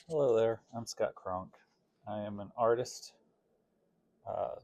Hello there, I'm Scott Kronk. I am an artist. Uh,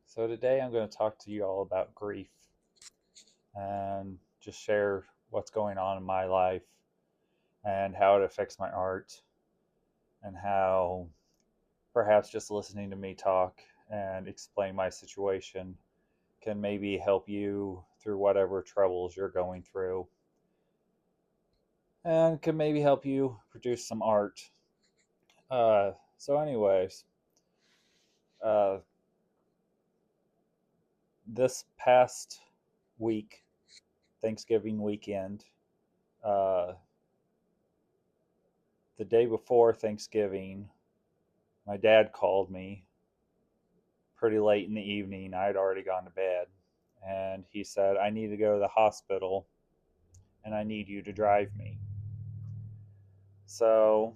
so today I'm going to talk to you all about grief and just share what's going on in my life and how it affects my art and how perhaps just listening to me talk and explain my situation can maybe help you through whatever troubles you're going through and can maybe help you produce some art. Anyways, uh, this past week, Thanksgiving weekend, uh, the day before Thanksgiving, my dad called me pretty late in the evening. I had already gone to bed. And he said, I need to go to the hospital and I need you to drive me. So,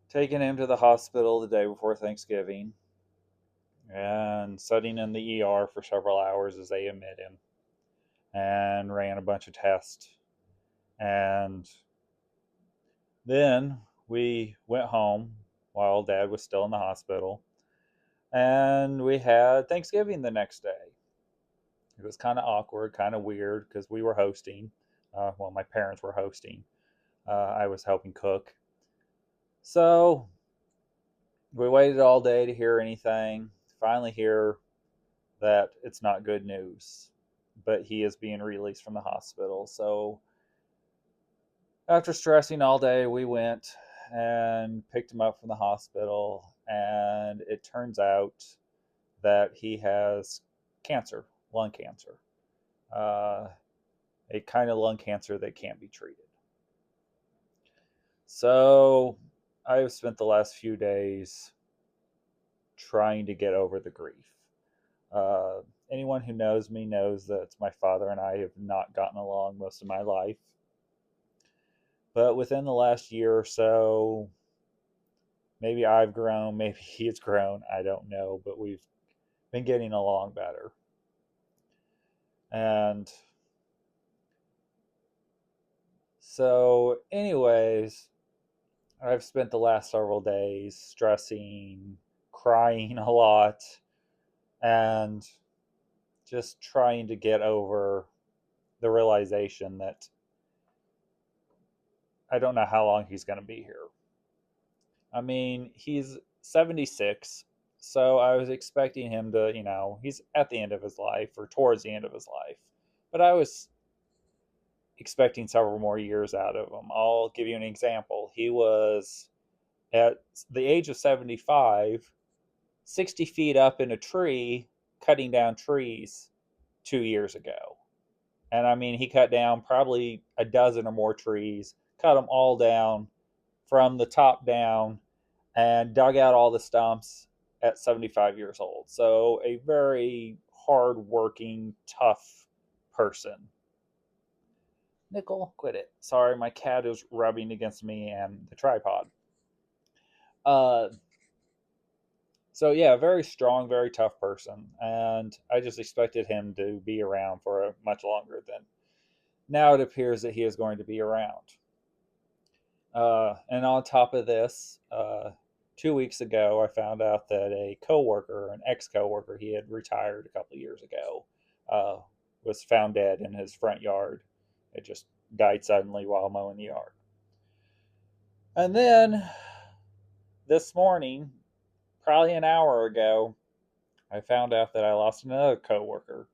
taking him to the hospital the day before Thanksgiving and sitting in the ER for several hours as they admit him and ran a bunch of tests. And then we went home while dad was still in the hospital and we had Thanksgiving the next day. It was kind of awkward, kind of weird because we were hosting. My parents were hosting. I was helping cook. So we waited all day to hear anything. Finally, hear that it's not good news, but he is being released from the hospital. So after stressing all day, we went and picked him up from the hospital, and it turns out that he has cancer, lung cancer, uh, a kind of lung cancer that can't be treated. So I've spent the last few days trying to get over the grief. Uh, Anyone who knows me knows that my father and I have not gotten along most of my life. But within the last year or so, maybe I've grown, maybe he's grown, I don't know, but we've been getting along better. And anyways, I've spent the last several days stressing, crying a lot, and just trying to get over the realization that I don't know how long he's going to be here. I mean, he's 76, so I was expecting him to, he's at the end of his life or towards the end of his life. But I was expecting several more years out of him. I'll give you an example. He was at the age of 75, 60 feet up in a tree, cutting down trees 2 years ago. And I mean, he cut down probably a dozen or more trees, cut them all down from the top down, and dug out all the stumps at 75 years old. So, a very hard-working, tough person. Nickel, quit it. Sorry, my cat is rubbing against me and the tripod. Uh, yeah, very strong, very tough person, and I just expected him to be around for much longer than now. It appears that he is going to be around. And on top of this, 2 weeks ago, I found out that a coworker, an ex-coworker, he had retired a couple of years ago, uh, was found dead in his front yard. It just died suddenly while mowing the yard. And then this morning, probably an hour ago, I found out that I lost another coworker.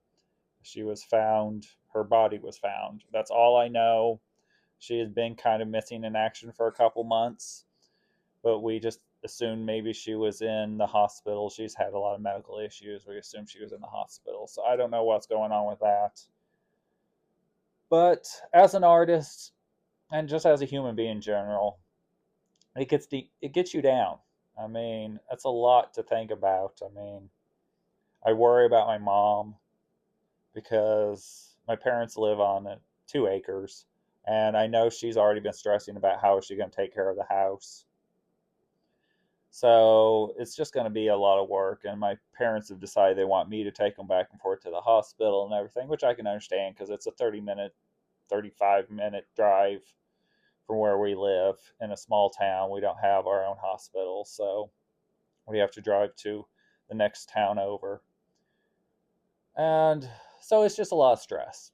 She was found. Her body was found. That's all I know. She has been kind of missing in action for a couple months, but we just assumed maybe she was in the hospital. She's had a lot of medical issues. We assumed she was in the hospital. So I don't know what's going on with that. But as an artist and just as a human being in general, it gets you down. I mean, that's a lot to think about. I mean, I worry about my mom because my parents live on 2 acres, and I know she's already been stressing about how is she going to take care of the house. So it's just going to be a lot of work. And my parents have decided they want me to take them back and forth to the hospital and everything, which I can understand because it's a 30-minute, 35-minute drive from where we live in a small town. We don't have our own hospital, so we have to drive to the next town over. And so it's just a lot of stress.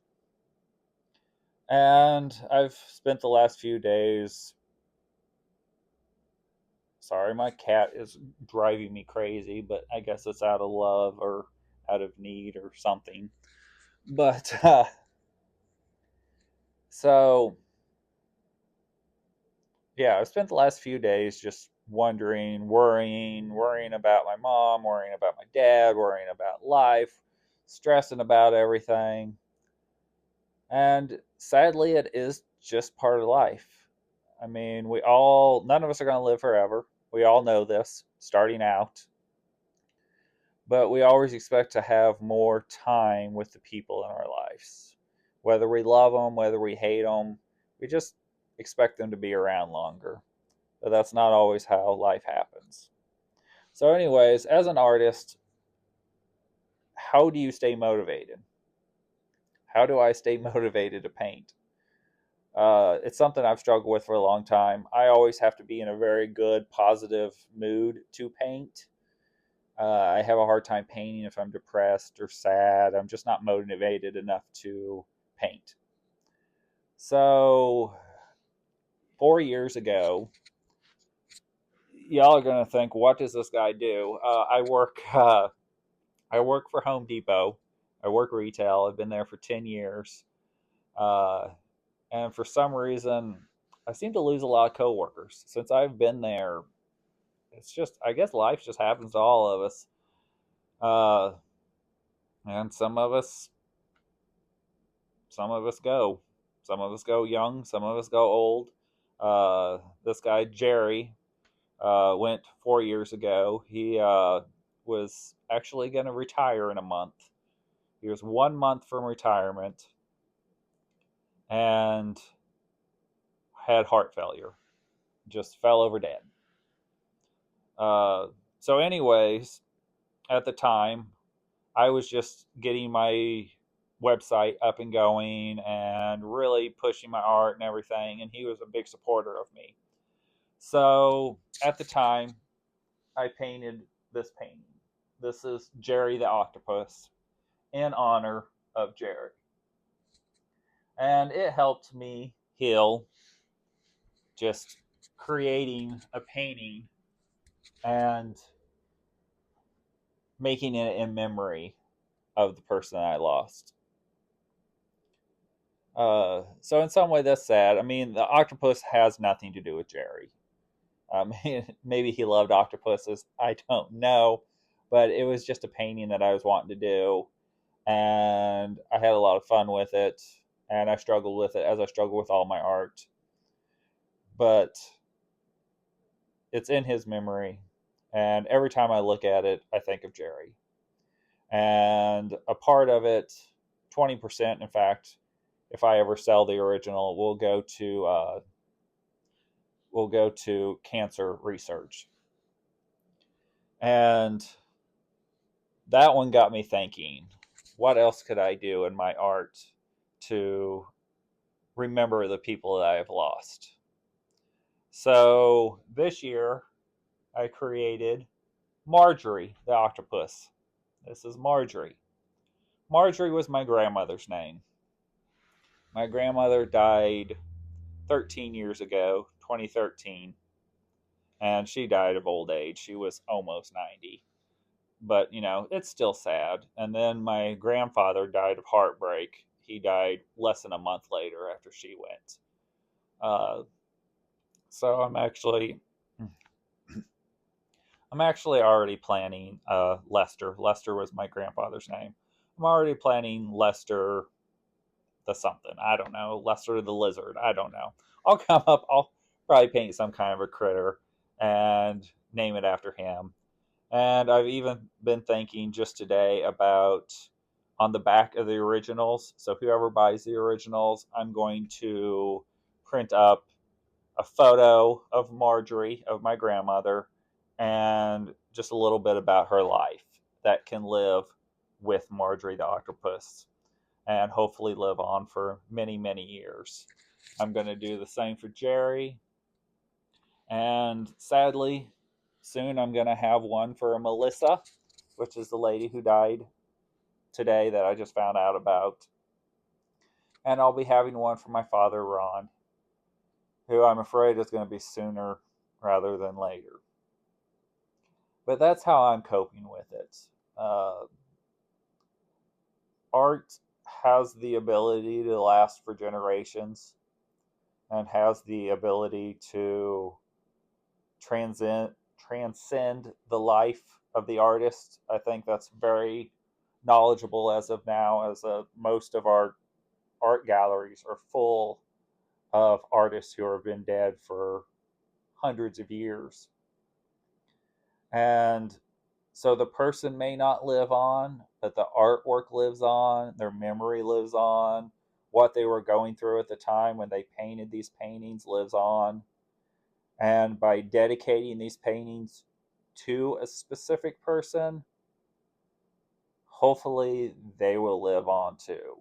And I've spent the last few days. Sorry, my cat is driving me crazy, but I guess it's out of love or out of need or something. But so yeah, I've spent the last few days just wondering, worrying about my mom, worrying about my dad, worrying about life, stressing about everything. And sadly, it is just part of life. I mean, none of us are going to live forever. We all know this starting out. But we always expect to have more time with the people in our lives. Whether we love them, whether we hate them, we just expect them to be around longer. But that's not always how life happens. So, anyways, as an artist, how do you stay motivated? How do I stay motivated to paint? It's something I've struggled with for a long time. I always have to be in a very good, positive mood to paint. I have a hard time painting if I'm depressed or sad. I'm just not motivated enough to paint. So, 4 years ago, y'all are gonna think, "What does this guy do?" I work for Home Depot. I work retail. I've been there for 10 years, uh, and for some reason, I seem to lose a lot of coworkers since I've been there. It's just, I guess, life just happens to all of us, uh, and some of us go. Some of us go young, some of us go old. This guy, Jerry, went 4 years ago. He was actually going to retire in a month. He was 1 month from retirement and had heart failure. Just fell over dead. Uh, so, anyways, at the time, I was just getting my website up and going and really pushing my art and everything. And he was a big supporter of me. So at the time, I painted this painting. This is Jerry the Octopus in honor of Jerry. And it helped me heal just creating a painting and making it in memory of the person I lost. So in some way, that's sad. I mean, the octopus has nothing to do with Jerry. Maybe he loved octopuses. I don't know, but it was just a painting that I was wanting to do, and I had a lot of fun with it, and I struggled with it as I struggle with all my art. But it's in his memory, and every time I look at it, I think of Jerry. And a part of it, 20%, in fact, if I ever sell the original, will go to cancer research. And that one got me thinking, what else could I do in my art to remember the people that I have lost? So this year, I created Marjorie the octopus. This is Marjorie. Marjorie was my grandmother's name. My grandmother died 13 years ago, 2013, and she died of old age. She was almost 90. But, it's still sad. And then my grandfather died of heartbreak. He died less than a month later after she went. Uh, so I'm actually already planning Lester. Lester was my grandfather's name. I'm already planning Lester the something. I don't know. Lester the lizard. I don't know. I'll probably paint some kind of a critter and name it after him. And I've even been thinking just today about on the back of the originals. So whoever buys the originals, I'm going to print up a photo of Marjorie, of my grandmother, and just a little bit about her life that can live with Marjorie the octopus and hopefully live on for many, many years. I'm going to do the same for Jerry. And sadly, soon I'm going to have one for Melissa, which is the lady who died today that I just found out about. And I'll be having one for my father, Ron, who I'm afraid is going to be sooner rather than later. But that's how I'm coping with it. Uh, Art has the ability to last for generations and has the ability to transcend the life of the artist. I think that's very knowledgeable as of now, as most of our art galleries are full of artists who have been dead for hundreds of years. And so the person may not live on, but the artwork lives on, their memory lives on, what they were going through at the time when they painted these paintings lives on. And by dedicating these paintings to a specific person, hopefully they will live on too.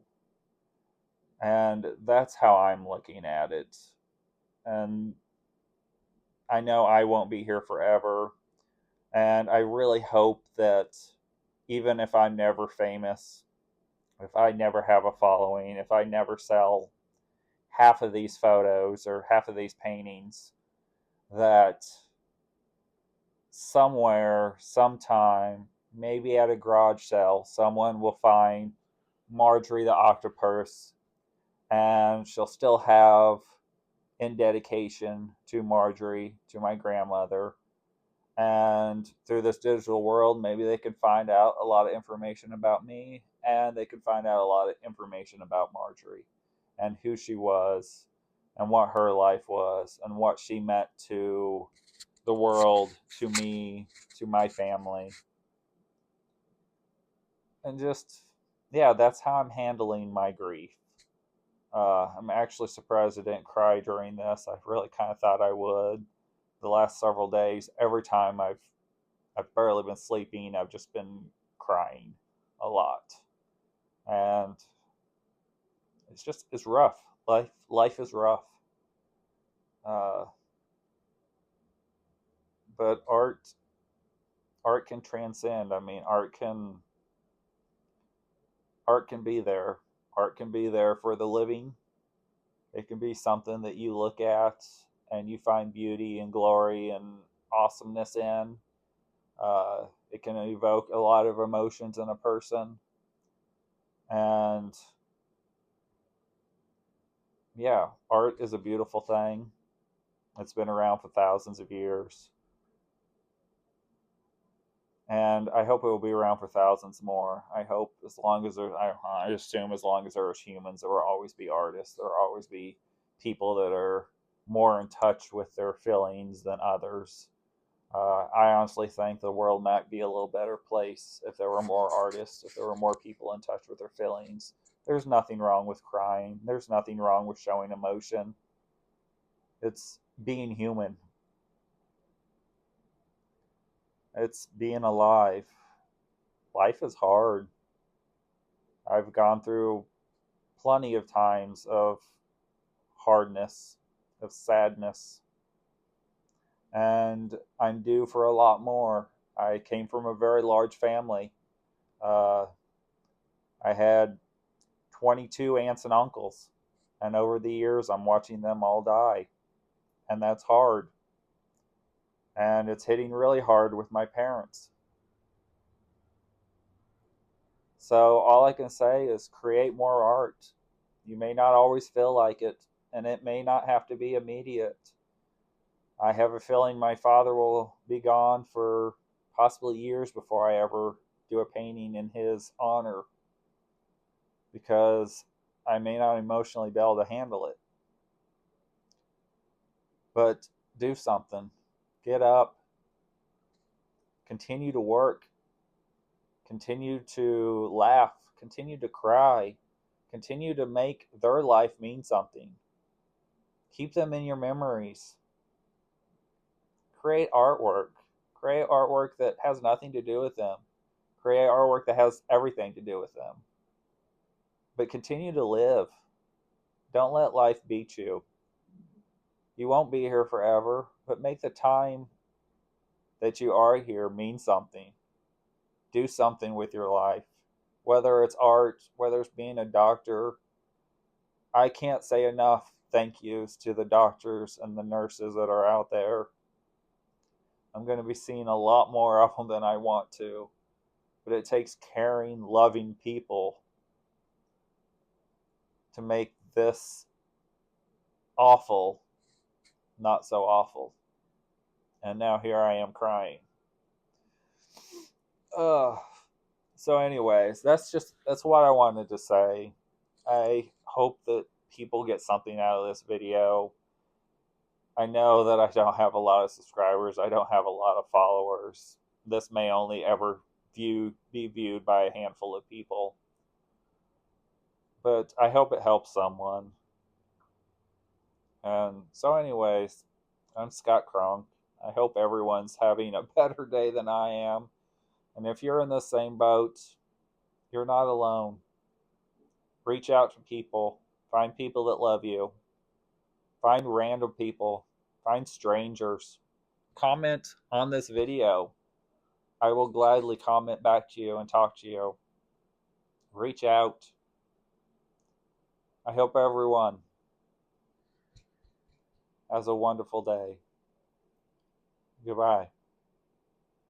And that's how I'm looking at it. And I know I won't be here forever. And I really hope that even if I'm never famous, if I never have a following, if I never sell half of these photos or half of these paintings, that somewhere, sometime, maybe at a garage sale, someone will find Marjorie the octopus and she'll still have in dedication to Marjorie, to my grandmother. And through this digital world, maybe they could find out a lot of information about me and they could find out a lot of information about Marjorie and who she was and what her life was and what she meant to the world, to me, to my family. And just, yeah, that's how I'm handling my grief. I'm actually surprised I didn't cry during this. I really kind of thought I would. The last several days, every time I've barely been sleeping, I've just been crying a lot, and it's rough. Life is rough. Uh, but art can transcend. I mean, art can be there. Art can be there for the living. It can be something that you look at and you find beauty and glory and awesomeness in. It can evoke a lot of emotions in a person. And yeah, art is a beautiful thing. It's been around for thousands of years. And I hope it will be around for thousands more. I hope as long as there, I assume as long as there are humans, there will always be artists. There will always be people that are more in touch with their feelings than others. I honestly think the world might be a little better place if there were more artists, if there were more people in touch with their feelings. There's nothing wrong with crying. There's nothing wrong with showing emotion. It's being human. It's being alive. Life is hard. I've gone through plenty of times of hardness, of sadness, and I'm due for a lot more. I came from a very large family. Uh, I had 22 aunts and uncles, and over the years, I'm watching them all die, and that's hard. And it's hitting really hard with my parents. So, all I can say is create more art. You may not always feel like it, and it may not have to be immediate. I have a feeling my father will be gone for possibly years before I ever do a painting in his honor because I may not emotionally be able to handle it. But do something. Get up, continue to work, continue to laugh, continue to cry, continue to make their life mean something. Keep them in your memories. Create artwork. Create artwork that has nothing to do with them. Create artwork that has everything to do with them. But continue to live. Don't let life beat you. You won't be here forever, but make the time that you are here mean something. Do something with your life. Whether it's art, whether it's being a doctor, I can't say enough thank yous to the doctors and the nurses that are out there. I'm going to be seeing a lot more of them than I want to, but it takes caring, loving people to make this awful not so awful. And now here I am crying. Ugh. So, anyways, that's what I wanted to say. I hope that people get something out of this video. I know that I don't have a lot of subscribers. I don't have a lot of followers. This may only ever be viewed by a handful of people. But I hope it helps someone. And so, anyways, I'm Scott Kronk. I hope everyone's having a better day than I am. And if you're in the same boat, you're not alone. Reach out to people. Find people that love you. Find random people. Find strangers. Comment on this video. I will gladly comment back to you and talk to you. Reach out. I hope everyone has a wonderful day. Goodbye.